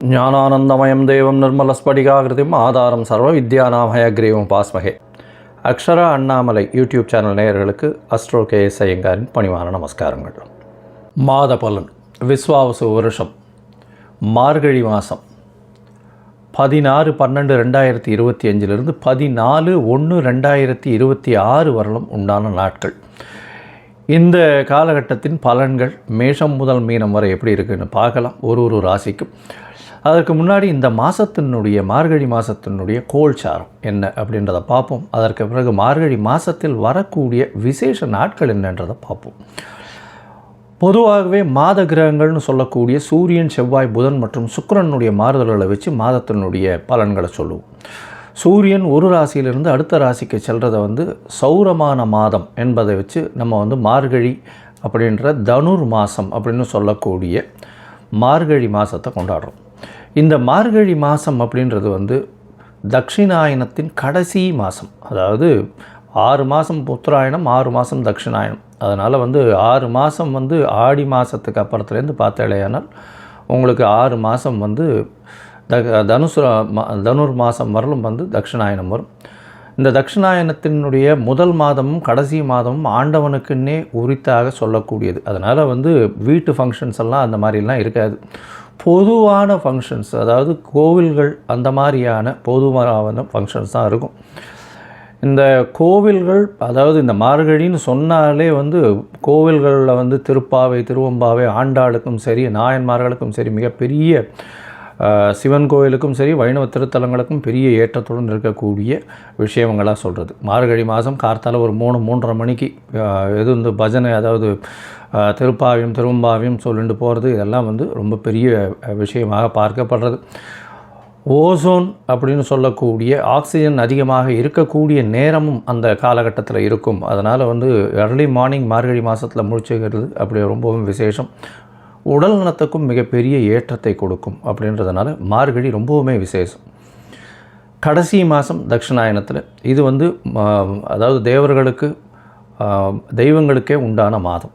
ஞானானந்தமயம் தேவம் நிர்மலஸ்படிகாகிருதிம் ஆதாரம் சர்வ வித்யாநாமயக்ரீவம் பாஸ்மகே. அக்ஷரா அண்ணாமலை யூடியூப் சேனல் நேயர்களுக்கு அஸ்ட்ரோ KS ஐயங்காரின் பணிவான நமஸ்காரங்கள். மாத பலன் விஸ்வாவசு வருஷம் மார்கழி மாதம் 16/12/2025 14/1/2026 வரலும் உண்டான நாட்கள். இந்த காலகட்டத்தின் பலன்கள் மேஷம் முதல் மீனம் வரை எப்படி இருக்குன்னு பார்க்கலாம், ஒரு ராசிக்கும். அதற்கு முன்னாடி இந்த மாதத்தினுடைய மார்கழி மாதத்தினுடைய கோல்சாரம் என்ன அப்படின்றத பார்ப்போம். அதற்கு பிறகு மார்கழி மாதத்தில் வரக்கூடிய விசேஷ நாட்கள் என்னன்றதை பார்ப்போம். பொதுவாகவே மாத கிரகங்கள்னு சொல்லக்கூடிய சூரியன், செவ்வாய், புதன் மற்றும் சுக்கிரனுடைய மாறுதல்களை வச்சு மாதத்தினுடைய பலன்களை சொல்லுவோம். சூரியன் ஒரு ராசியிலிருந்து அடுத்த ராசிக்கு செல்கிறத சௌரமான மாதம் என்பதை வச்சு நம்ம மார்கழி அப்படின்ற தனுர் மாதம் அப்படின்னு சொல்லக்கூடிய மார்கழி மாதத்தை கொண்டாடுறோம். இந்த மார்கழி மாதம் அப்படின்றது தட்சிணாயனத்தின் கடைசி மாதம். அதாவது 6 மாதம் உத்தராயணம், 6 மாதம் தட்சிணாயனம். அதனால் 6 மாதம் ஆடி மாதத்துக்கு அப்புறத்துலேருந்து பார்த்தாலேயானால் உங்களுக்கு 6 மாதம் தனுர் மாதம் வரலும் தட்சிணாயனம் வரும். இந்த தட்சிணாயனத்தினுடைய முதல் மாதமும் கடைசி மாதமும் ஆண்டவனுக்குன்னே உரித்தாக சொல்லக்கூடியது. அதனால் வீட்டு ஃபங்க்ஷன்ஸ் எல்லாம் அந்த மாதிரிலாம் இருக்காது. பொதுவான ஃபங்க்ஷன்ஸ், அதாவது கோவில்கள் அந்த மாதிரியான பொதுவான ஃபங்க்ஷன்ஸ் தான் இருக்கும். இந்த கோவில்கள், அதாவது இந்த மார்கழின்னு சொன்னாலே கோவில்களில் திருப்பாவை, திருவம்பாவை, ஆண்டாளுக்கும் சரி, நாயன்மார்களுக்கும் சரி, மிகப்பெரிய சிவன் கோவிலுக்கும் சரி, வைணவ திருத்தலங்களுக்கும் பெரிய ஏற்றத்துடன் இருக்கக்கூடிய விஷயங்களாக சொல்கிறது. மார்கழி மாதம் கார்த்தால ஒரு 3-3:30 மணிக்கு பஜனை, அதாவது திருப்பாவையும் திருவம்பாவையும் சொல்லிட்டு போகிறது, இதெல்லாம் ரொம்ப பெரிய விஷயமாக பார்க்கப்படுறது. ஓசோன் அப்படின்னு சொல்லக்கூடிய ஆக்சிஜன் அதிகமாக இருக்கக்கூடிய நேரமும் அந்த காலகட்டத்தில் இருக்கும். அதனால் எர்லி மார்னிங் மார்கழி மாதத்தில் முழிச்சுக்கிறது அப்படி ரொம்பவும் விசேஷம். உடல் நலத்துக்கும் மிகப்பெரிய ஏற்றத்தை கொடுக்கும். அப்படின்றதுனால மார்கழி ரொம்பவுமே விசேஷம். கடைசி மாதம் தட்சிணாயனத்தில் இது அதாவது தேவர்களுக்கு, தெய்வங்களுக்கே உண்டான மாதம்.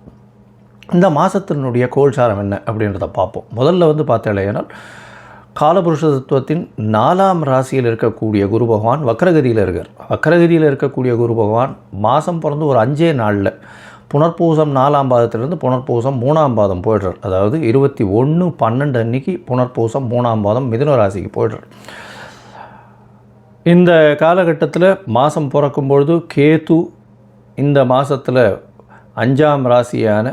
இந்த மாதத்தினுடைய கோல்சாரம் என்ன அப்படின்றத பார்ப்போம். முதல்ல பார்த்தாலேனால் காலபுருஷ தத்துவத்தின் 4ஆம் ராசியில் இருக்கக்கூடிய குரு பகவான் வக்ரகதியில் இருக்கார். வக்ரகதியில் இருக்கக்கூடிய குரு பகவான் மாதம் பிறந்து ஒரு 5 நாளில் புனர்பூசம் 4ஆம் பாதத்திலிருந்து புனர்பூசம் 3ஆம் பாதம் போய்டுறார். அதாவது 21/12 அன்னைக்கு புனர்பூசம் 3ஆம் பாதம் மிதுன ராசிக்கு போய்டுறார். இந்த காலகட்டத்தில் மாதம் பிறக்கும்பொழுது கேது இந்த மாதத்தில் 5ஆம் ராசியான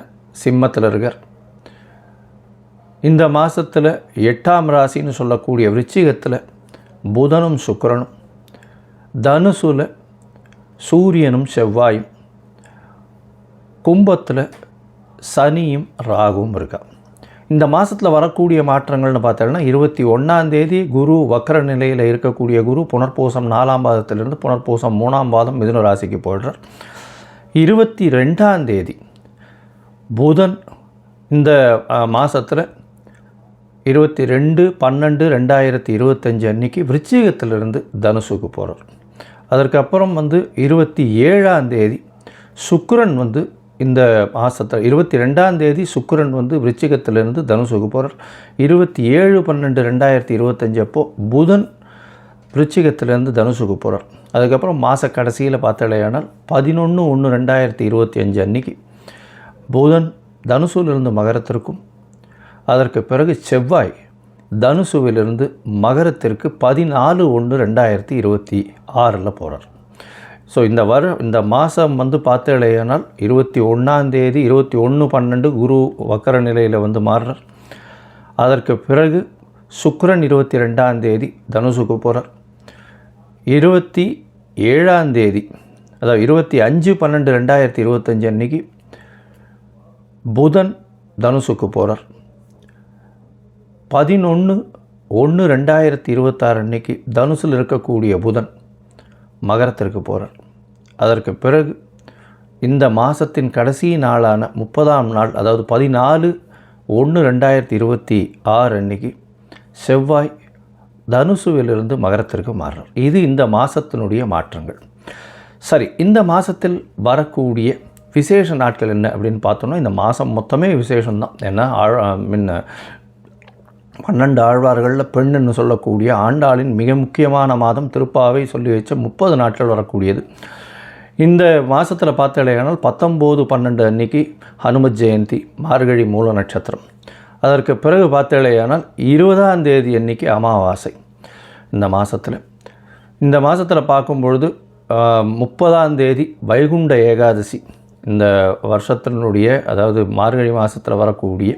சிம்மத்தில் இருக்கார். இந்த மாதத்தில் 8ஆம் ராசின்னு சொல்லக்கூடிய விருச்சிகத்தில் புதனும் சுக்கிரனும், தனுசுல சூரியனும் செவ்வாயும், கும்பத்தில் சனியும் ராகுவும் இருக்கா. இந்த மாதத்தில் வரக்கூடிய மாற்றங்கள்னு பார்த்தோம்னா 21ஆம் தேதி குரு வக்ர நிலையில் இருக்கக்கூடிய குரு புனர்பூசம் 4ஆம் பாதத்திலிருந்து புனர்பூசம் 3ஆம் பாதம் மிதுன ராசிக்கு போய்டுறார். 22ஆம் தேதி புதன் இந்த மாதத்தில் 22/12/2025 அன்னைக்கு விருச்சிகத்திலிருந்து தனுசுக்கு போகிறார். அதற்கப்புறம் 27ஆம் தேதி சுக்கிரன் இந்த மாதத்தில் 22ஆம் தேதி சுக்கிரன் விருச்சிகத்திலிருந்து தனுசுக்கு போகிறார். 27/12/2025 அப்போது புதன் விருச்சிகத்திலிருந்து தனுசுக்கு போகிறார். அதுக்கப்புறம் மாத கடைசியில் பார்த்தாலேயானால் 11/1/2025 அன்னைக்கு புதன் தனுசுவிலிருந்து மகரத்திற்கும், அதற்கு பிறகு செவ்வாய் தனுசுவிலிருந்து மகரத்திற்கு 14/1/2026 போகிறார். ஸோ இந்த மாதம் பார்த்தாலேயானால் 21ஆம் தேதி 21/12 குரு வக்கர நிலையில் மாறுறார். அதற்கு பிறகு சுக்கிரன் 22ஆம் தேதி தனுசுக்கு போகிறார். 27ஆம் தேதி, அதாவது 25/12/2025 அன்னைக்கு புதன் தனுசுக்கு போகிறார். 11/1/2026 அன்னைக்கு தனுசில் இருக்கக்கூடிய புதன் மகரத்திற்கு போகிறார். அதற்கு பிறகு இந்த மாதத்தின் கடைசி நாளான 30ஆம் நாள், அதாவது 14/1/2026 அன்னைக்கு செவ்வாய் தனுசுவிலிருந்து மகரத்திற்கு மாறுறார். இது இந்த மாதத்தினுடைய மாற்றங்கள். சரி, இந்த மாதத்தில் வரக்கூடிய விசேஷ நாட்கள் என்ன அப்படின்னு பார்த்தோம்னா, இந்த மாதம் மொத்தமே விசேஷம்தான். ஏன்னா 12 ஆழ்வார்களில் பெண்ணுன்னு சொல்லக்கூடிய ஆண்டாளின் மிக முக்கியமான மாதம் திருப்பாவை சொல்லி வச்ச 30 நாட்கள் வரக்கூடியது. இந்த மாதத்தில் பார்த்தலையானால் 19/12 அன்னைக்கு ஹனுமத் ஜெயந்தி, மார்கழி மூல நட்சத்திரம். அதற்கு பிறகு பார்த்தலையானால் 20ஆம் தேதி அன்னைக்கு அமாவாசை. இந்த மாதத்தில் பார்க்கும்பொழுது 30ஆம் தேதி வைகுண்ட ஏகாதசி. இந்த வருஷத்தினுடைய அதாவது மார்கழி மாதத்தில் வரக்கூடிய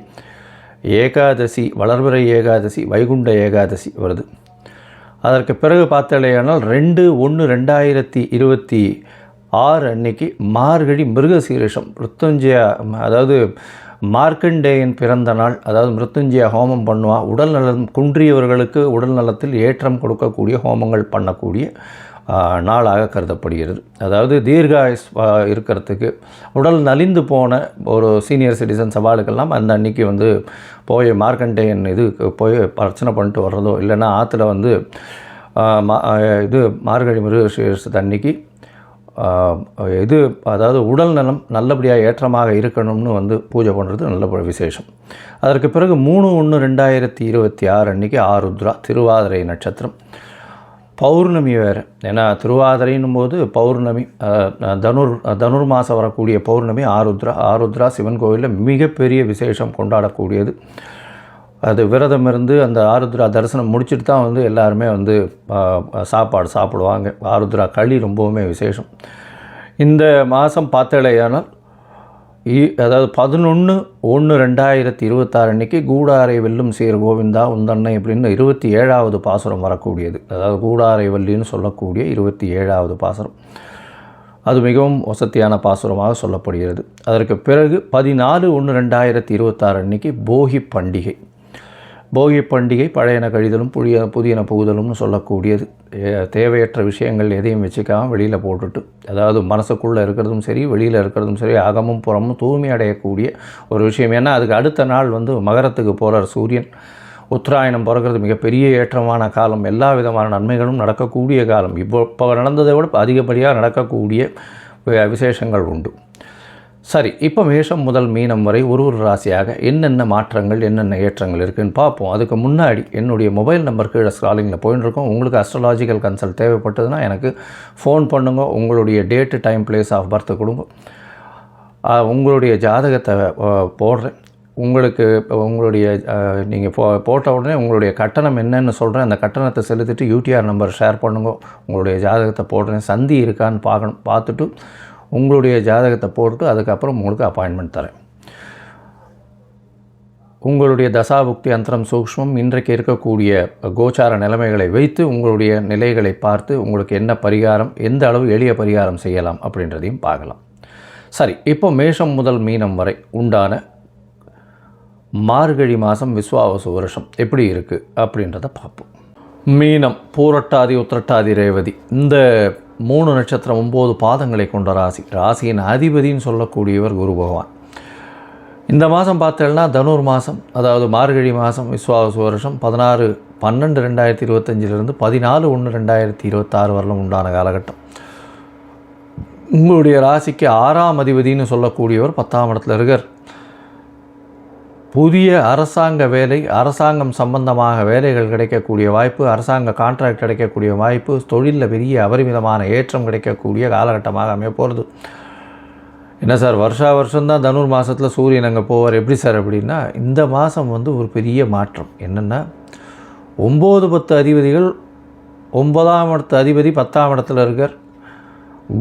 ஏகாதசி, வளர்பிறை ஏகாதசி, வைகுண்ட ஏகாதசி வருது. அதற்கு பிறகு பார்த்தலையானால் 2/1/2026 அன்னைக்கு மார்கழி மிருகசீரிஷம் மிருத்யுஞ்சயா, அதாவது மார்க்கண்டேயன் பிறந்த நாள். அதாவது மிருத்யுஞ்சய ஹோமம் பண்ணுவான். உடல் நலம் குன்றியவர்களுக்கு உடல் நலத்தில் ஏற்றம் கொடுக்கக்கூடிய ஹோமங்கள் பண்ணக்கூடிய நாளாக கருதப்படுகிறது. அதாவது தீர்காயுஸ் இருக்கிறதுக்கு, உடல் நலிந்து போன ஒரு சீனியர் சிட்டிசன் சவாலுக்கெல்லாம் அந்த அன்னைக்கு வந்து போய் மார்க்கண்டேயன் இது போய் பிரச்சனை பண்ணிட்டு வர்றதோ, இல்லைன்னா ஆற்றுல வந்து இது மார்கழி மிருகசீரிஷத்து அன்னைக்கு இது அதாவது உடல் நலம் நல்லபடியாக ஏற்றமாக இருக்கணும்னு வந்து பூஜை பண்ணுறது நல்ல விசேஷம். அதற்கு பிறகு 3/1/2026 அன்றைக்கி ஆருத்ரா, திருவாதிரை நட்சத்திரம், பௌர்ணமி வேறு. ஏன்னா திருவாதிரைன்னும் போது பௌர்ணமி, தனுர் மாதம் வரக்கூடிய பௌர்ணமி ஆருத்ரா சிவன் கோவிலில் மிகப்பெரிய விசேஷம் கொண்டாடக்கூடியது. அது விரதம் இருந்து அந்த ஆருத்ரா தரிசனம் முடிச்சுட்டு தான் வந்து எல்லாருமே வந்து சாப்பாடு சாப்பிடுவாங்க. ஆருத்ரா களி ரொம்பவுமே விசேஷம். இந்த மாதம் பார்த்தலையானால் அதாவது 11/1/2026 அன்றைக்கி கூடாரை வெல்லும் சீர் கோவிந்தா உந்தன்னை அப்படின்னு 27வது பாசுரம் வரக்கூடியது. அதாவது கூடாரை வல்லின்னு சொல்லக்கூடிய 27வது பாசுரம். அது மிகவும் வசதியான பாசுரமாக சொல்லப்படுகிறது. அதற்கு பிறகு 14/1/2026 அன்றைக்கி போகி பண்டிகை. போகி பண்டிகை பழையன கழிதலும் புதியன புகுதலும்னு சொல்லக்கூடியது. தேவையற்ற விஷயங்கள் எதையும் வச்சுக்காமல் வெளியில் போட்டுட்டு, அதாவது மனசுக்குள்ளே இருக்கிறதும் சரி வெளியில் இருக்கிறதும் சரி அகமும் புறமும் தூய்மை அடையக்கூடிய ஒரு விஷயம். ஏன்னா அதுக்கு அடுத்த நாள் வந்து மகரத்துக்கு போகிறார் சூரியன். உத்தராயணம் பிறக்கிறது மிகப்பெரிய ஏற்றமான காலம். எல்லா விதமான நன்மைகளும் நடக்கக்கூடிய காலம். இப்போ நடந்ததை விட அதிகப்படியாக நடக்கக்கூடிய விசேஷங்கள் உண்டு. சரி, இப்போ மேஷம் முதல் மீனம் வரை ஒரு ராசியாக என்னென்ன மாற்றங்கள் என்னென்ன ஏற்றங்கள் இருக்குதுன்னு பார்ப்போம். அதுக்கு முன்னாடி என்னுடைய மொபைல் நம்பர் கீழே ஸ்க்ராலிங்கில் போயின்னு இருக்கோம். உங்களுக்கு அஸ்ட்ராலாஜிக்கல் கன்சல்ட் தேவைப்பட்டதுன்னா எனக்கு ஃபோன் பண்ணுங்க. உங்களுடைய date, time, place of birth கொடுங்க. உங்களுடைய ஜாதகத்தை போடுறேன். உங்களுக்கு உங்களுடைய நீங்கள் போட்ட உடனே உங்களுடைய கட்டணம் என்னன்னு சொல்கிறேன். அந்த கட்டணத்தை செலுத்திட்டு யூடிஆர் நம்பர் ஷேர் பண்ணுங்க. உங்களுடைய ஜாதகத்தை போடுறேன். சந்தி இருக்கான்னு பார்க்கணும். பார்த்துட்டு உங்களுடைய ஜாதகத்தை போட்டு அதுக்கப்புறம் உங்களுக்கு அப்பாயின்மெண்ட் தரேன். உங்களுடைய தசாபுக்தி அந்தரம் சூக்ஷ்மம் இன்றைக்கு இருக்கக்கூடிய கோச்சார நிலைமைகளை வைத்து உங்களுடைய நிலைகளை பார்த்து உங்களுக்கு என்ன பரிகாரம், எந்த அளவு எளிய பரிகாரம் செய்யலாம் அப்படின்றதையும் பார்க்கலாம். சரி, இப்போ மேஷம் முதல் மீனம் வரை உண்டான மார்கழி மாதம் விஸ்வாவசு வருஷம் எப்படி இருக்குது அப்படின்றத பார்ப்போம். மீனம் பூரட்டாதி, உத்திரட்டாதி, ரேவதி இந்த 3 நட்சத்திரம் 9 பாதங்களை கொண்ட ராசி. ராசியின் அதிபதின்னு சொல்லக்கூடியவர் குரு பகவான். இந்த மாதம் பார்த்தேன்னா தனுர் மாதம், அதாவது மார்கழி மாதம் விஸ்வாவசு வருஷம் 16/12/2025 14/1/2026 வரலும் உண்டான காலகட்டம். உங்களுடைய ராசிக்கு 6ஆம் அதிபதினு சொல்லக்கூடியவர் 10ஆம் இடத்துல இருக்கார். புதிய அரசாங்க வேலை, அரசாங்கம் சம்பந்தமாக வேலைகள் கிடைக்கக்கூடிய வாய்ப்பு, அரசாங்க கான்ட்ராக்ட் கிடைக்கக்கூடிய வாய்ப்பு, தொழிலில் பெரிய அபரிமிதமான ஏற்றம் கிடைக்கக்கூடிய காலகட்டமாக அமைய போகிறது. என்ன சார், வருஷம்தான் தனுர் மாதத்தில் சூரியன் அங்கே போவார், எப்படி சார் அப்படின்னா, இந்த மாதம் வந்து ஒரு பெரிய மாற்றம். என்னென்னா 9-10 அதிபதிகள், 9ஆம் இடத்து அதிபதி 10ஆம் இடத்துல இருக்கார்.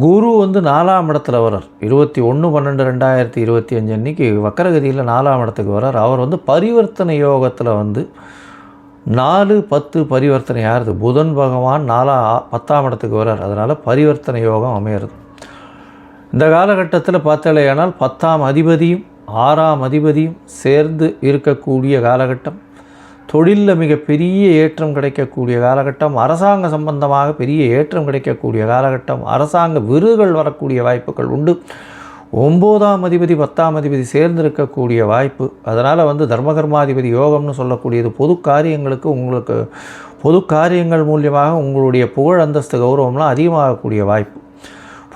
குரு வந்து 4ஆம் இடத்துல வரார். 21/12/2025 அன்றைக்கி வக்கரகதியில் 4ஆம் இடத்துக்கு வரார். அவர் வந்து பரிவர்த்தனை யோகத்தில் வந்து 4-10 பரிவர்த்தனை ஆகிறது. புதன் பகவான் 10ஆம் இடத்துக்கு வரார். அதனால் பரிவர்த்தனை யோகம் அமையிறது. இந்த காலகட்டத்தில் பார்த்தாலேயானால் 10ஆம் அதிபதியும் 6ஆம் அதிபதியும் சேர்ந்து இருக்கக்கூடிய காலகட்டம். தொழிலில் மிகப்பெரிய ஏற்றம் கிடைக்கக்கூடிய காலகட்டம். அரசாங்க சம்பந்தமாக பெரிய ஏற்றம் கிடைக்கக்கூடிய காலகட்டம். அரசாங்க விருதுகள் வரக்கூடிய வாய்ப்புகள் உண்டு. 9ஆம் அதிபதி 10ஆம் அதிபதி சேர்ந்திருக்கக்கூடிய வாய்ப்பு. அதனால் வந்து தர்மகர்மாதிபதி யோகம்னு சொல்லக்கூடியது பொது காரியங்களுக்கு, உங்களுக்கு பொது காரியங்கள் மூலியமாக உங்களுடைய புகழ், அந்தஸ்து, கௌரவம்லாம் அதிகமாகக்கூடிய வாய்ப்பு.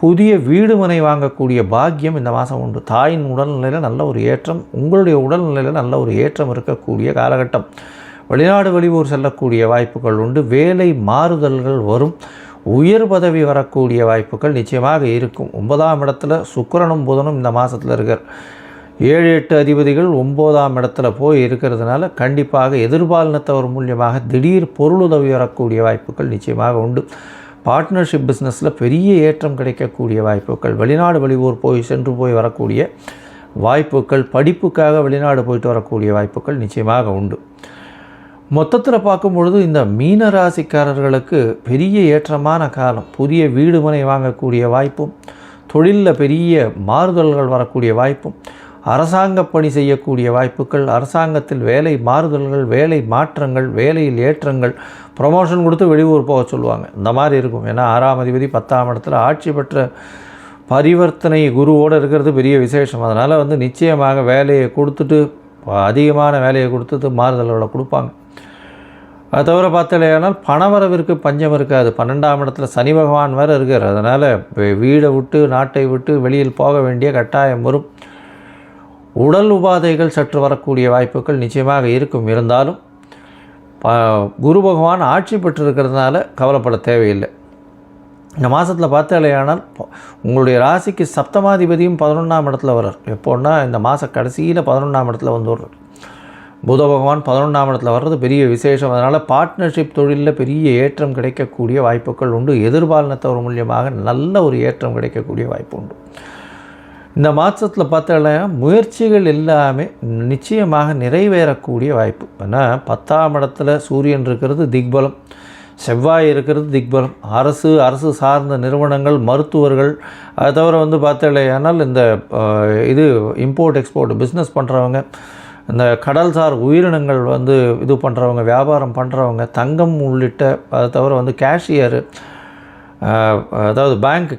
புதிய வீடு மனை வாங்கக்கூடிய பாக்கியம் இந்த மாதம் உண்டு. தாயின் உடல்நிலையில் நல்ல ஒரு ஏற்றம், உங்களுடைய உடல்நிலையில் நல்ல ஒரு ஏற்றம் இருக்கக்கூடிய காலகட்டம். வெளிநாடு வெளியூர் செல்லக்கூடிய வாய்ப்புகள் உண்டு. வேலை மாறுதல்கள் வரும். உயர் பதவி வரக்கூடிய வாய்ப்புகள் நிச்சயமாக இருக்கும். 9ஆம் இடத்துல சுக்கிரனும் புதனும் இந்த மாதத்தில் இருக்கார். 7, 8 அதிபதிகள் 9ஆம் இடத்துல போய் இருக்கிறதுனால கண்டிப்பாக எதிர்பாலினத்தவர் மூலியமாக திடீர் பொருளுதவி வரக்கூடிய வாய்ப்புகள் நிச்சயமாக உண்டு. பார்ட்னர்ஷிப் பிஸ்னஸில் பெரிய ஏற்றம் கிடைக்கக்கூடிய வாய்ப்புகள், வெளிநாடு வெளியூர் சென்று போய் வரக்கூடிய வாய்ப்புகள், படிப்புக்காக வெளிநாடு போயிட்டு வரக்கூடிய வாய்ப்புகள் நிச்சயமாக உண்டு. மொத்தத்தில் பார்க்கும் பொழுது இந்த மீன ராசிக்காரர்களுக்கு பெரிய ஏற்றமான காலம். புதிய வீடு மனை வாங்கக்கூடிய வாய்ப்பும், தொழிலில் பெரிய மாறுதல்கள் வரக்கூடிய வாய்ப்பும், அரசாங்க பணி செய்யக்கூடிய வாய்ப்புகள், அரசாங்கத்தில் வேலை மாறுதல்கள், வேலை மாற்றங்கள், வேலையில் ஏற்றங்கள், ப்ரொமோஷன் கொடுத்து வெளியூர் போக சொல்லுவாங்க, இந்த மாதிரி இருக்கும். ஏன்னா 6ஆம் அதிபதி 10ஆம் இடத்துல ஆட்சி பெற்ற பரிவர்த்தனை குருவோடு இருக்கிறது பெரிய விசேஷம். அதனால் நிச்சயமாக வேலையை கொடுத்துட்டு, அதிகமான வேலையை கொடுத்துட்டு மாறுதல்களை கொடுப்பாங்க. அது தவிர பார்த்தாலேயானால் பணவரவிற்கு பஞ்சம் இருக்காது. 12ஆம் இடத்துல சனி பகவான் வேறு இருக்கார். அதனால் வீடை விட்டு நாட்டை விட்டு வெளியில் போக வேண்டிய கட்டாயம் வரும். உடல் உபாதைகள் சற்று வரக்கூடிய வாய்ப்புகள் நிச்சயமாக இருக்கும். இருந்தாலும் குரு பகவான் ஆட்சி பெற்றிருக்கிறதுனால கவலைப்பட தேவையில்லை. இந்த மாதத்தில் பார்த்தாலேயானால் உங்களுடைய ராசிக்கு சப்தமாதிபதியும் 11ஆம் இடத்துல வர்றார். எப்போன்னா இந்த மாத கடைசியில் 11ஆம் இடத்துல வர்றார். புத பகவான் 11ஆம் இடத்துல வர்றது பெரிய விசேஷம். அதனால் பார்ட்னர்ஷிப் தொழிலில் பெரிய ஏற்றம் கிடைக்கக்கூடிய வாய்ப்புகள் உண்டு. எதிர்பாலினத்தவர் மூலியமாக நல்ல ஒரு ஏற்றம் கிடைக்கக்கூடிய வாய்ப்பு உண்டு. இந்த மாதத்தில் பார்த்தாலே முயற்சிகள் எல்லாமே நிச்சயமாக நிறைவேறக்கூடிய வாய்ப்பு. ஏன்னா 10ஆம் இடத்துல சூரியன் இருக்கிறது திக்பலம், செவ்வாய் இருக்கிறது திக்பலம். அரசு சார்ந்த நிறுவனங்கள், மருத்துவர்கள், அதை தவிர பார்த்தாலேயானால் இந்த இம்போர்ட் எக்ஸ்போர்ட் பிஸ்னஸ் பண்ணுறவங்க, இந்த கடல்சார் உயிரினங்கள் இது பண்ணுறவங்க, வியாபாரம் பண்ணுறவங்க, தங்கம் உள்ளிட்ட, அதை தவிர கேஷியரு, அதாவது பேங்க்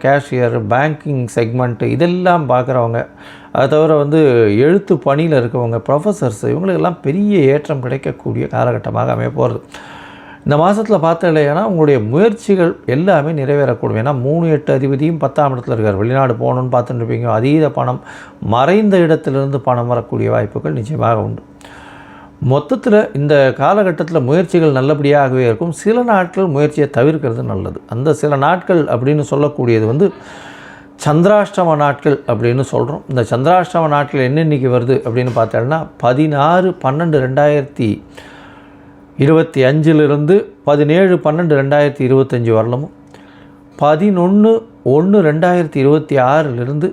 கேஷியர், பேங்கிங் செக்மெண்ட்டு இதெல்லாம் பார்க்குறவங்க, அதை தவிர எழுத்து பணியில் இருக்கவங்க, ப்ரொஃபஸர்ஸ், இவங்களுக்கெல்லாம் பெரிய ஏற்றம் கிடைக்கக்கூடிய காலகட்டமாக அமைய போகிறது. இந்த மாதத்தில் பார்த்தாலேனா உங்களுடைய முயற்சிகள் எல்லாமே நிறைவேறக்கூடும். ஏன்னா 3, 8 அதிபதியும் 10ஆம் இடத்துல இருக்கார். வெளிநாடு போகணுன்னு பார்த்துட்டு இருப்பீங்க. அதீத பணம், மறைந்த இடத்திலிருந்து பணம் வரக்கூடிய வாய்ப்புகள் நிச்சயமாக உண்டு. மொத்தத்தில் இந்த காலகட்டத்தில் முயற்சிகள் நல்லபடியாகவே இருக்கும். சில நாட்கள் முயற்சியை தவிர்க்கிறது நல்லது. அந்த சில நாட்கள் அப்படின்னு சொல்லக்கூடியது சந்திராஷ்டம நாட்கள் அப்படின்னு சொல்கிறோம். இந்த சந்திராஷ்டம நாட்கள் என்னென்னைக்கு வருது அப்படின்னு பார்த்தோம்னா 16/12/2025 17/12/2025 வரலமும், 11/1/2026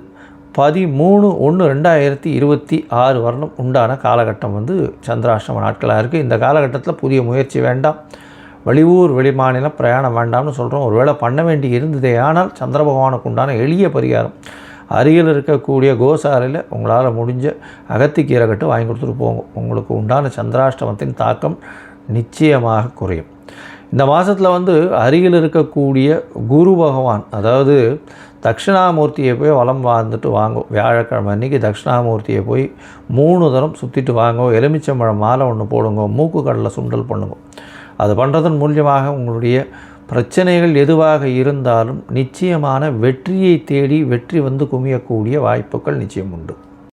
13/1/2026 வரலும் உண்டான காலகட்டம் சந்திராஷ்டம நாட்களாக இருக்குது. இந்த காலகட்டத்தில் புதிய முயற்சி வேண்டாம், வெளியூர் வெளிமாநிலம் பிரயாணம் வேண்டாம்னு சொல்கிறோம். ஒருவேளை பண்ண வேண்டி இருந்ததே ஆனால் சந்திர பகவானுக்கு உண்டான எளிய பரிகாரம், அருகில் இருக்கக்கூடிய கோசாலையில் உங்களால் முடிஞ்ச அகத்திக்கீரை கட்டு வாங்கி கொடுத்துட்டு போங்க. உங்களுக்கு உண்டான சந்திராஷ்டமத்தின் தாக்கம் நிச்சயமாக குறையும். இந்த மாதத்தில் அருகில் இருக்கக்கூடிய குரு பகவான், அதாவது தட்சிணாமூர்த்தியை போய் வலம் வந்துட்டு வாங்கும். வியாழக்கிழமை அன்றைக்கி தட்சிணாமூர்த்தியை போய் 3 தரம் சுற்றிட்டு வாங்க. எலுமிச்சம்பழம் மாலை ஒன்று போடுங்க. மூக்கு கடலை சுண்டல் பண்ணுங்க. அது பண்ணுறதன் மூலியமாக உங்களுடைய பிரச்சனைகள் எதுவாக இருந்தாலும் நிச்சயமான வெற்றியை தேடி வெற்றி குமியக்கூடிய வாய்ப்புகள் நிச்சயம் உண்டு.